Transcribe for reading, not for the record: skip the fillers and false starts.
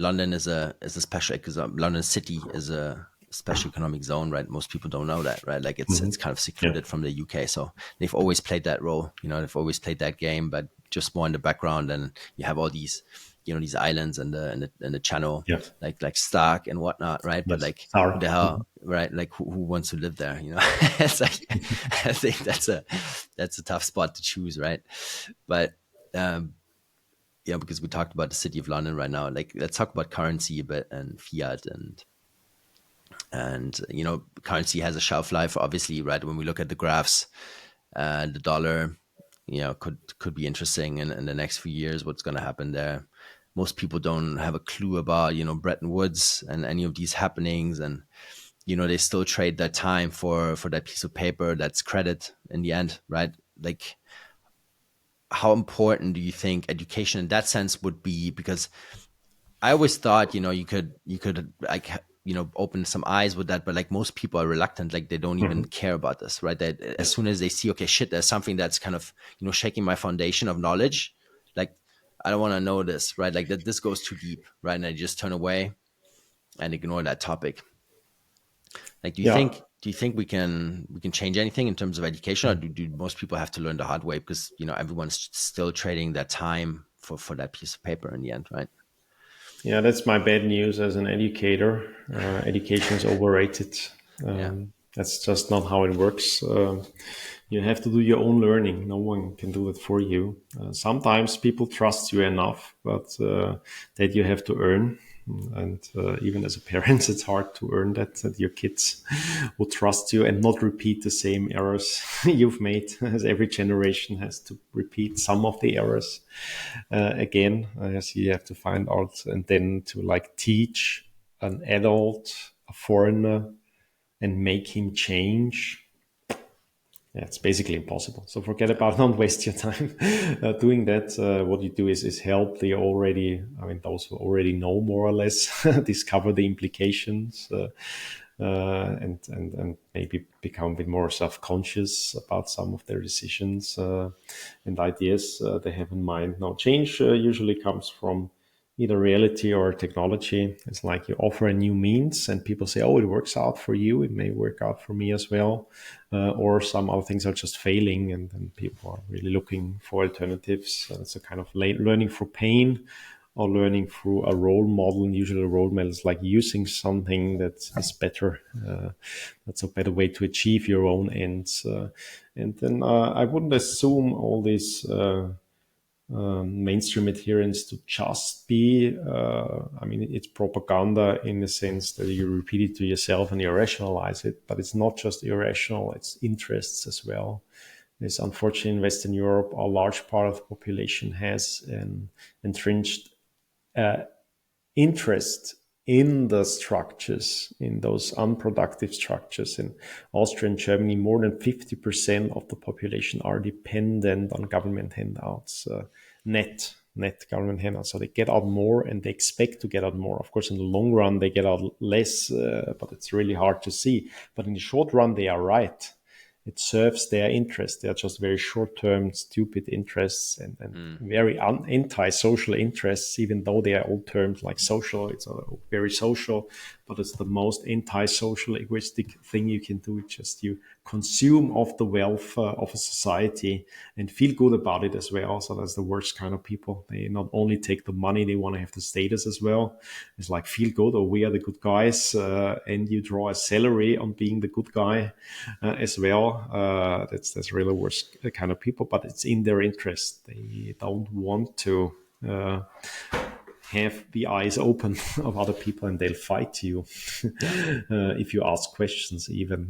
London is a special, because London City is a special economic zone, right? Most people don't know that, right? Like it's kind of Yeah. secluded from the UK, so they've always played that role. They've always played that game, but just more in the background. And you have all these, these islands and the channel, Yeah. like Stark and whatnot, right? But Yes. like, who Sark. the hell, right? Like who wants to live there? It's like, I think that's a tough spot to choose, right? But because we talked about the city of London right now. Like, let's talk about currency a bit, and fiat, and currency has a shelf life, obviously, right? When we look at the graphs, the dollar, could be interesting in the next few years. What's going to happen there? Most people don't have a clue about Bretton Woods and any of these happenings, and they still trade their time for that piece of paper that's credit in the end, right? Like, how important do you think education in that sense would be? Because I always thought, you could like, open some eyes with that, but like, most people are reluctant. Like, they don't even care about this, right? That as Yes. soon as they see, okay, shit, there's something that's kind of, shaking my foundation of knowledge. Like, I don't want to know this, right? Like, that this goes too deep, right? And I just turn away and ignore that topic. Like, Yeah. do you think we can change anything in terms of education, or do most people have to learn the hard way, because everyone's still trading their time for that piece of paper in the end, right? Yeah, that's my bad news as an educator. Education is overrated. Yeah. That's just not how it works. You have to do your own learning. No one can do it for you. Sometimes people trust you enough, but that you have to earn. And even as a parent, it's hard to earn that your kids will trust you and not repeat the same errors you've made, as every generation has to repeat some of the errors again. So you have to find out, and then to like teach an adult, a foreigner, and make him change. Yeah, it's basically impossible. So forget about, don't waste your time doing that. What you do is help the already, those who already know more or less, discover the implications, and maybe become a bit more self-conscious about some of their decisions and ideas they have in mind. Now, change usually comes from either reality or technology. It's like you offer a new means and people say, oh, it works out for you. It may work out for me as well. Or some other things are just failing, and people are really looking for alternatives. It's a kind of learning through pain or learning through a role model. And usually a role model is like using something that is better. That's a better way to achieve your own ends. And then I wouldn't assume all these mainstream adherence to just be, it's propaganda in the sense that you repeat it to yourself and you rationalize it, but it's not just irrational, it's interests as well. This, unfortunately, in Western Europe, a large part of the population has an entrenched interest in the structures, in those unproductive structures. In Austria and Germany, more than 50% of the population are dependent on government handouts, net government handouts. So they get out more and they expect to get out more. Of course, in the long run, they get out less, but it's really hard to see. But in the short run, they are right. It serves their interests. They are just very short-term, stupid interests and very anti-social interests, even though they are all terms like social. It's very social, but it's the most anti-social, egoistic thing you can do. It's just you consume of the wealth of a society and feel good about it as well. So that's the worst kind of people. They not only take the money, they want to have the status as well. It's like, feel good, or we are the good guys, and you draw a salary on being the good guy as well. That's really worst kind of people, but it's in their interest. They don't want to have the eyes open of other people, and they'll fight you if you ask questions even.